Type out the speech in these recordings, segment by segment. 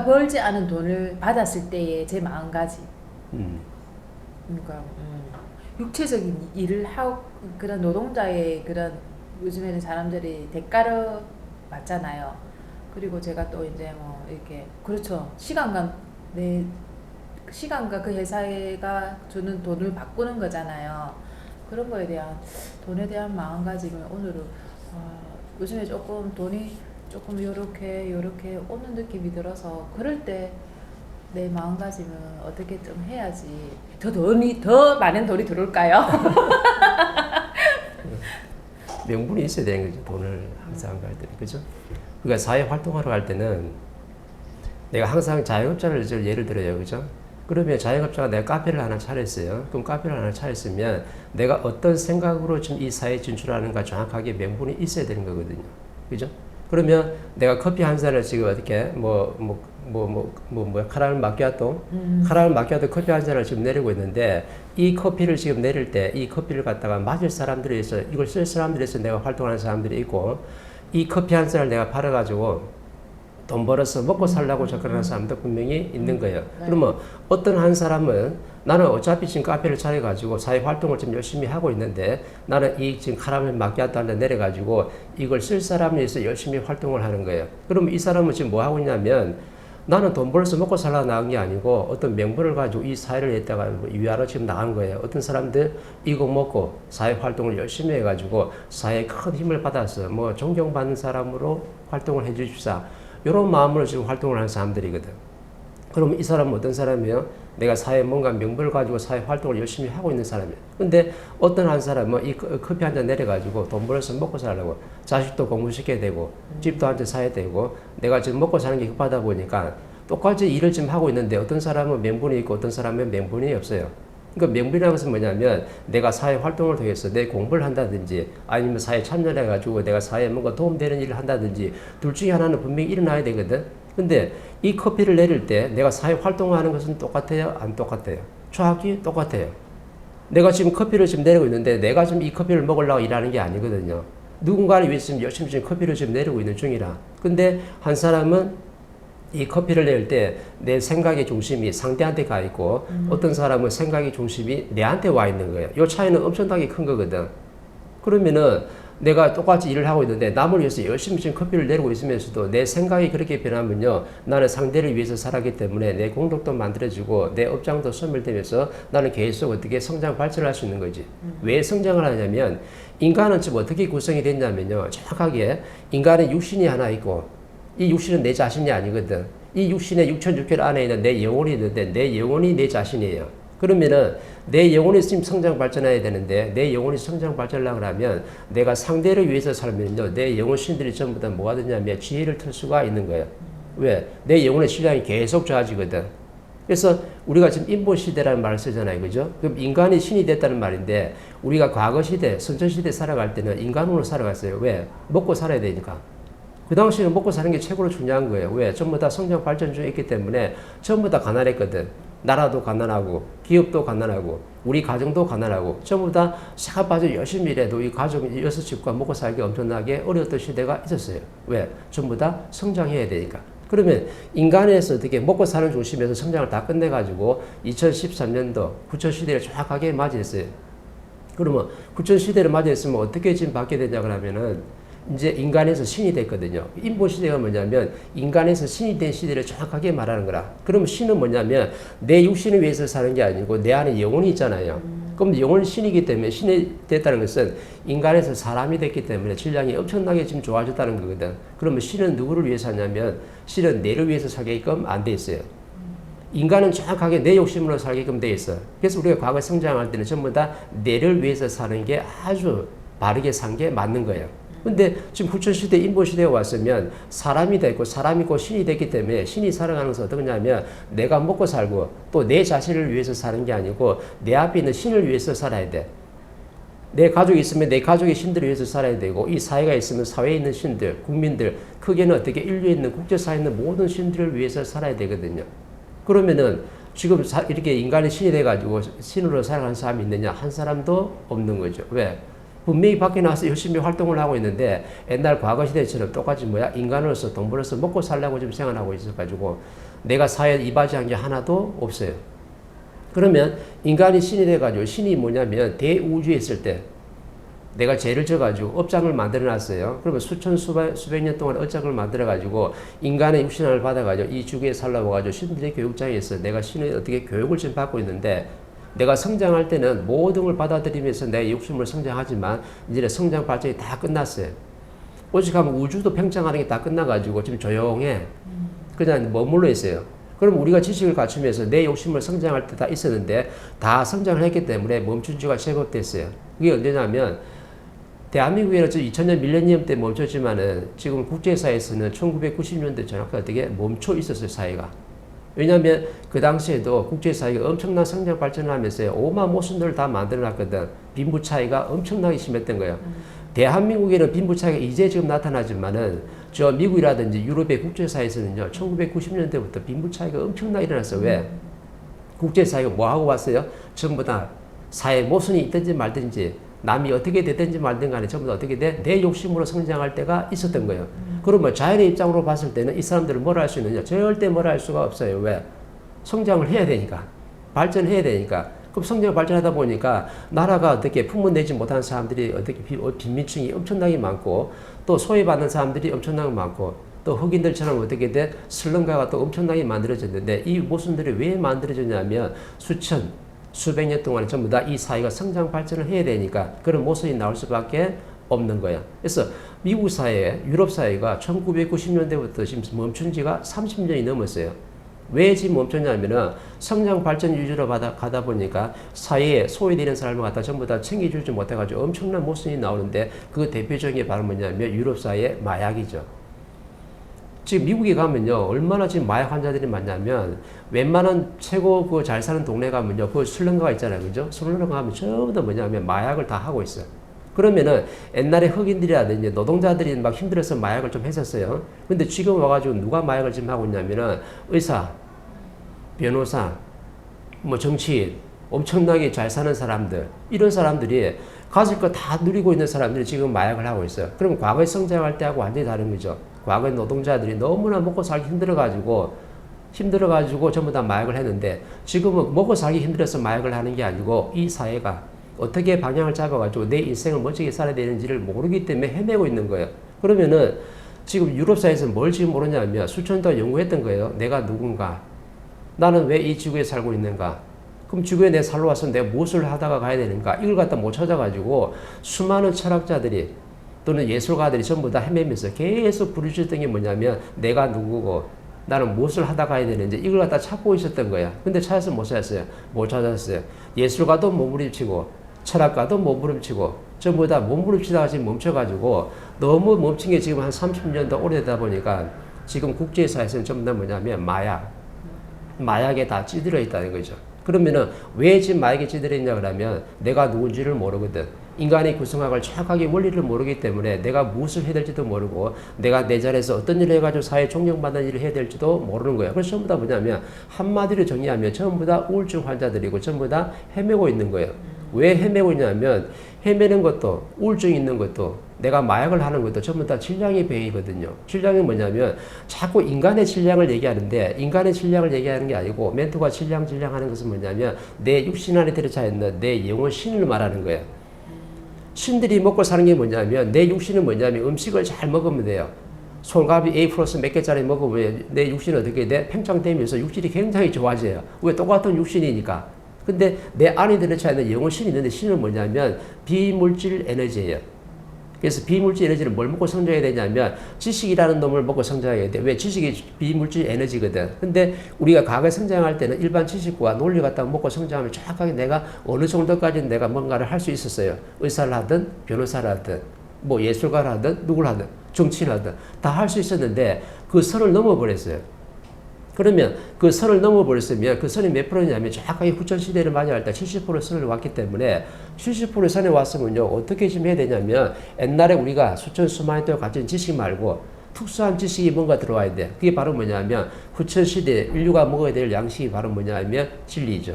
내가 벌지 않은 돈을 받았을 때의 제 마음가짐. 그러니까 육체적인 일을 하고 그런 노동자의 그런 요즘에는 사람들이 대가를 받잖아요. 그리고 제가 또 이제 뭐 이렇게 그렇죠. 내 시간과 그 회사가 주는 돈을 바꾸는 거잖아요. 그런 거에 대한 돈에 대한 마음가짐을 오늘은 요즘에 조금 돈이 조금 요렇게 오는 느낌이 들어서 그럴 때 내 마음가짐은 어떻게 좀 해야지 더 많은 돈이 들어올까요? 명분이 있어야 되는 거죠. 돈을 항상 갈 때는. 그죠? 그러니까 사회 활동하러 갈 때는 내가 항상 자영업자를 예를 들어요. 그죠? 그러면 자영업자가 내가 카페를 하나 차렸어요. 그럼 카페를 하나 차렸으면 내가 어떤 생각으로 지금 이 사회에 진출하는가 정확하게 명분이 있어야 되는 거거든요. 그죠? 그러면 내가 커피 한 잔을 지금 어떻게 카라멜 마키아토 커피 한 잔을 지금 내리고 있는데 이 커피를 지금 내릴 때 이 커피를 갖다가 마실 사람들에 의해서 이걸 쓸 사람들에 의해서 내가 활동하는 사람들이 있고 이 커피 한 잔을 내가 팔아가지고 돈 벌어서 먹고 살려고 접근하는 사람도 분명히 있는 거예요. 네. 그러면 어떤 한 사람은 나는 어차피 지금 카페를 차려가지고 사회 활동을 좀 열심히 하고 있는데 나는 이 지금 카라멜 마키아토 한 잔 내려가지고 이걸 쓸 사람에 의해서 열심히 활동을 하는 거예요. 그러면 이 사람은 지금 뭐 하고 있냐면 나는 돈 벌어서 먹고 살라 나간 게 아니고 어떤 명분을 가지고 이 사회를 했다가 위하러 지금 나간 거예요. 어떤 사람들 이거 먹고 사회 활동을 열심히 해가지고 사회에 큰 힘을 받아서 뭐 존경받는 사람으로 활동을 해주십사. 이런 마음으로 지금 활동을 하는 사람들이거든. 그러면 이 사람은 어떤 사람이에요? 내가 사회에 뭔가 명분을 가지고 사회 활동을 열심히 하고 있는 사람이에요. 근데 어떤 한 사람은 이 커피 한 잔 내려가지고 돈 벌어서 먹고 살려고 자식도 공부시켜야 되고 집도 한 채 사야 되고 내가 지금 먹고 사는 게 급하다 보니까 똑같이 일을 지금 하고 있는데 어떤 사람은 명분이 있고 어떤 사람은 명분이 없어요. 그러니까 명분이라는 것은 뭐냐면 내가 사회 활동을 통해서 내 공부를 한다든지 아니면 사회에 참여를 해가지고 내가 사회에 뭔가 도움되는 일을 한다든지 둘 중에 하나는 분명히 일어나야 되거든. 근데 이 커피를 내릴 때 내가 사회 활동하는 것은 똑같아요? 안 똑같아요? 정확히 똑같아요. 내가 지금 커피를 지금 내리고 있는데 내가 지금 이 커피를 먹으려고 일하는 게 아니거든요. 누군가를 위해서 지금 열심히 지금 커피를 지금 내리고 있는 중이라. 근데 한 사람은 이 커피를 낼 때 내 생각의 중심이 상대한테 가 있고 어떤 사람은 생각의 중심이 내한테 와 있는 거예요. 이 차이는 엄청나게 큰 거거든. 그러면은 내가 똑같이 일을 하고 있는데 남을 위해서 열심히 지금 커피를 내리고 있으면서도 내 생각이 그렇게 변하면요. 나는 상대를 위해서 살았기 때문에 내 공덕도 만들어지고 내 업장도 소멸되면서 나는 계속 어떻게 성장 발전할 수 있는 거지. 왜 성장을 하냐면 인간은 지금 어떻게 구성이 됐냐면요. 정확하게 인간의 육신이 하나 있고 이 육신은 내 자신이 아니거든. 이 육신의 육천육혈 안에 있는 내 영혼이 있는데 내 영혼이 내 자신이에요. 그러면은 내 영혼이 지금 성장 발전해야 되는데 내 영혼이 성장 발전하려고 하면 내가 상대를 위해서 살면요. 내 영혼 신들이 전부 다 뭐가 되냐면 지혜를 틀 수가 있는 거예요. 왜? 내 영혼의 질량이 계속 좋아지거든. 그래서 우리가 지금 인본 시대라는 말을 쓰잖아요. 그죠? 그럼 인간이 신이 됐다는 말인데 우리가 과거 시대, 선천 시대 살아갈 때는 인간으로 살아갔어요. 왜? 먹고 살아야 되니까. 그 당시에는 먹고 사는 게 최고로 중요한 거예요. 왜? 전부 다 성장 발전 중에 있기 때문에 전부 다 가난했거든. 나라도 가난하고 기업도 가난하고 우리 가정도 가난하고 전부 다 샤가 빠져 열심히 일해도 이 가정 6집과 먹고 살기 엄청나게 어려웠던 시대가 있었어요. 왜? 전부 다 성장해야 되니까. 그러면 인간에서 어떻게 먹고 사는 중심에서 성장을 다 끝내가지고 2013년도 구천시대를 정확하게 맞이했어요. 그러면 구천시대를 맞이했으면 어떻게 지금 받게 되냐 그러면은 이제 인간에서 신이 됐거든요. 인본 시대가 뭐냐면 인간에서 신이 된 시대를 정확하게 말하는 거라. 그럼 신은 뭐냐면 내 육신을 위해서 사는 게 아니고 내 안에 영혼이 있잖아요. 그럼 영혼이 신이기 때문에 신이 됐다는 것은 인간에서 사람이 됐기 때문에 질량이 엄청나게 지금 좋아졌다는 거거든. 그러면 신은 누구를 위해서 하냐면 신은 내를 위해서 살게끔 안 돼 있어요. 인간은 정확하게 내 욕심으로 살게끔 돼 있어. 그래서 우리가 과거 성장할 때는 전부 다 내를 위해서 사는 게 아주 바르게 산 게 맞는 거예요. 근데 지금 후천시대, 인본시대에 왔으면 사람이 됐고 사람이 곧 신이 됐기 때문에 신이 살아가는 것은 어떠냐면 내가 먹고 살고 또 내 자신을 위해서 사는 게 아니고 내 앞에 있는 신을 위해서 살아야 돼. 내 가족이 있으면 내 가족의 신들을 위해서 살아야 되고 이 사회가 있으면 사회에 있는 신들, 국민들, 크게는 어떻게 인류에 있는 국제사회에 있는 모든 신들을 위해서 살아야 되거든요. 그러면은 지금 이렇게 인간의 신이 돼가지고 신으로 살아가는 사람이 있느냐? 한 사람도 없는 거죠. 왜? 분명히 밖에 나와서 열심히 활동을 하고 있는데 옛날 과거 시대처럼 똑같이 인간으로서 돈 벌어서 먹고 살려고 지금 생활하고 있어가지고 내가 사회에 이바지한 게 하나도 없어요. 그러면 인간이 신이 돼가지고 신이 뭐냐면 대우주에 있을 때 내가 죄를 져가지고 업장을 만들어놨어요. 그러면 수백 년 동안 업장을 만들어가지고 인간의 육신을 받아가지고 이 주기에 살라고가지고 신들의 교육장에서 내가 신의 어떻게 교육을 지금 받고 있는데 내가 성장할 때는 모든 걸 받아들이면서 내 욕심을 성장하지만 이제 성장 발전이 다 끝났어요. 오직 하면 우주도 팽창하는 게 다 끝나가지고 지금 조용해. 그냥 머물러 있어요. 그럼 우리가 지식을 갖추면서 내 욕심을 성장할 때 다 있었는데 다 성장을 했기 때문에 멈춘 지가 제법 됐어요. 그게 언제냐면 대한민국에는 2000년 밀레니엄 때 멈췄지만은 지금 국제사회에서는 1990년대 정확하게 어떻게 멈춰 있었어요, 사회가. 왜냐하면 그 당시에도 국제사회가 엄청난 성장 발전을 하면서 오만 모순들을 다 만들어놨거든. 빈부 차이가 엄청나게 심했던 거예요. 대한민국에는 빈부 차이가 이제 지금 나타나지만은 저 미국이라든지 유럽의 국제사회에서는요, 1990년대부터 빈부 차이가 엄청나게 일어났어요. 왜? 국제사회가 뭐 하고 왔어요? 전부 다 사회 모순이 있든지 말든지 남이 어떻게 됐든지 말든 간에 전부 다 어떻게 돼? 내 욕심으로 성장할 때가 있었던 거예요. 그러면 자연의 입장으로 봤을 때는 이 사람들은 뭘 할 수 있느냐? 절대 뭘 할 수가 없어요. 왜? 성장을 해야 되니까. 발전해야 되니까. 그럼 성장을 발전하다 보니까 나라가 어떻게 풍문내지 못하는 사람들이 어떻게 빈민층이 엄청나게 많고 또 소외받는 사람들이 엄청나게 많고 또 흑인들처럼 어떻게 돼? 슬럼가가 또 엄청나게 만들어졌는데 이 모순들이 왜 만들어졌냐면 수백 년 동안 전부 다 이 사회가 성장 발전을 해야 되니까 그런 모습이 나올 수밖에 없는 거야. 그래서 미국 사회, 유럽 사회가 1990년대부터 지금 멈춘 지가 30년이 넘었어요. 왜 지금 멈췄냐면은 성장 발전 위주로 가다 보니까 사회에 소외되는 사람을 갖다 전부 다 챙겨주지 못해가지고 엄청난 모순이 나오는데 그 대표적인 게 바로 뭐냐면 유럽 사회의 마약이죠. 지금 미국에 가면요, 얼마나 지금 마약 환자들이 많냐면, 웬만한 최고 그 잘 사는 동네 가면요, 그 슬럼가가 있잖아요. 그죠? 슬럼가 가면 전부 다 뭐냐면 마약을 다 하고 있어요. 그러면은 옛날에 흑인들이라든지 노동자들이 막 힘들어서 마약을 좀 했었어요. 근데 지금 와가지고 누가 마약을 지금 하고 있냐면은 의사, 변호사, 뭐 정치인, 엄청나게 잘 사는 사람들, 이런 사람들이 가질 거 다 누리고 있는 사람들이 지금 마약을 하고 있어요. 그럼 과거에 성장할 때하고 완전히 다른 거죠. 과거에 노동자들이 너무나 먹고 살기 힘들어가지고 전부 다 마약을 했는데 지금은 먹고 살기 힘들어서 마약을 하는 게 아니고 이 사회가 어떻게 방향을 잡아가지고 내 인생을 멋지게 살아야 되는지를 모르기 때문에 헤매고 있는 거예요. 그러면은 지금 유럽 사회에서 뭘 지금 모르냐면 수천 동안 연구했던 거예요. 내가 누군가, 나는 왜 이 지구에 살고 있는가, 그럼 지구에 내가 살러 와서 내가 무엇을 하다가 가야 되는가, 이걸 갖다 못 찾아가지고 수많은 철학자들이 또는 예술가들이 전부 다 헤매면서 계속 부르짖었던 게 뭐냐면 내가 누구고 나는 무엇을 하다 가야 되는지 이걸 갖다 찾고 있었던 거야. 근데 찾아서 못 찾았어요. 못 찾았어요. 예술가도 몸부림치고 철학가도 몸부림치고 전부 다 몸부림치다가 지금 멈춰가지고 너무 멈춘 게 지금 한 30년도 오래되다 보니까 지금 국제사회에서는 전부 다 뭐냐면 마약에 다 찌들어 있다는 거죠. 그러면은 왜 지금 마약에 찌들어 있냐 그러면 내가 누군지를 모르거든. 인간의 구성학을 정확하게 원리를 모르기 때문에 내가 무엇을 해야 될지도 모르고 내가 내 자리에서 어떤 일을 해가지고 사회에 존경받는 일을 해야 될지도 모르는 거예요. 그래서 전부 다 뭐냐면 한마디로 정리하면 전부 다 우울증 환자들이고 전부 다 헤매고 있는 거예요. 왜 헤매고 있냐면 헤매는 것도 우울증이 있는 것도 내가 마약을 하는 것도 전부 다 질량의 배이거든요. 질량이 뭐냐면 자꾸 인간의 질량을 얘기하는데 인간의 질량을 얘기하는 게 아니고 멘토가 질량하는 것은 뭐냐면 내 육신 안에 들어차 있는 내 영혼 신을 말하는 거예요. 신들이 먹고 사는 게 뭐냐면 내 육신은 뭐냐면 음식을 잘 먹으면 돼요. 솔가비 A 플러스 몇 개짜리 먹으면 내 육신은 어떻게 돼? 팽창되면서 육질이 굉장히 좋아져요. 왜? 똑같은 육신이니까. 근데 내 안에 들어차 있는 영혼 신이 있는데 신은 뭐냐면 비물질 에너지예요. 그래서 비물질 에너지를 뭘 먹고 성장해야 되냐면 지식이라는 놈을 먹고 성장해야 돼. 왜? 지식이 비물질 에너지거든. 근데 우리가 과거에 성장할 때는 일반 지식과 논리 갖다가 먹고 성장하면 정확하게 내가 어느 정도까지 내가 뭔가를 할 수 있었어요. 의사를 하든 변호사를 하든 뭐 예술가를 하든 누구를 하든 정치를 하든 다 할 수 있었는데 그 선을 넘어버렸어요. 그러면 그 선을 넘어버렸으면 그 선이 몇 프로냐면 정확하게 후천시대를 맞이할 때 70% 선을 왔기 때문에 70% 선에 왔으면요 어떻게 지금 해야 되냐면 옛날에 우리가 수많은 동안 가진 지식 말고 특수한 지식이 뭔가 들어와야 돼. 그게 바로 뭐냐면 후천시대 인류가 먹어야 될 양식이 바로 뭐냐면 진리죠.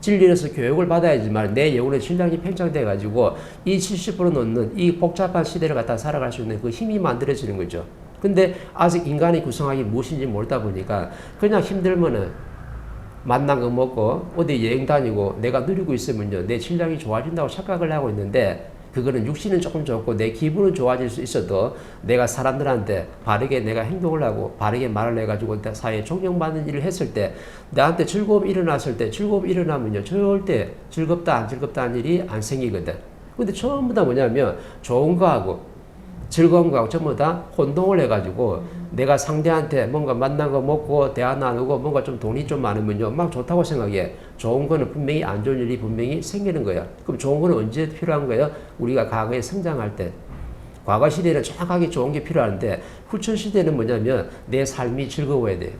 진리로서 교육을 받아야지만 내 영혼의 신량이 팽창돼 가지고 이 70% 넘는 이 복잡한 시대를 갖다 살아갈 수 있는 그 힘이 만들어지는 거죠. 근데 아직 인간의 구성학이 무엇인지 모르다 보니까 그냥 힘들면은 만난 거 먹고 어디 여행 다니고 내가 누리고 있으면요 내 신량이 좋아진다고 착각을 하고 있는데, 그거는 육신은 조금 좋고 내 기분은 좋아질 수 있어도 내가 사람들한테 바르게 내가 행동을 하고 바르게 말을 해가지고 사회에 존경받는 일을 했을 때 나한테 즐거움이 일어났을 때, 즐거움이 일어나면요 절대 즐겁다 안 즐겁다 하는 일이 안 생기거든. 근데 전부 다 뭐냐면 좋은 거하고 즐거운 거하고 전부 다 혼동을 해가지고 내가 상대한테 뭔가 만난 거 먹고 대화 나누고 뭔가 좀 돈이 좀 많으면요 막 좋다고 생각해. 좋은 거는 분명히 안 좋은 일이 분명히 생기는 거야. 그럼 좋은 거는 언제 필요한 거예요? 우리가 과거에 성장할 때. 과거 시대에는 정확하게 좋은 게 필요한데 후천 시대는 뭐냐면 내 삶이 즐거워야 돼요.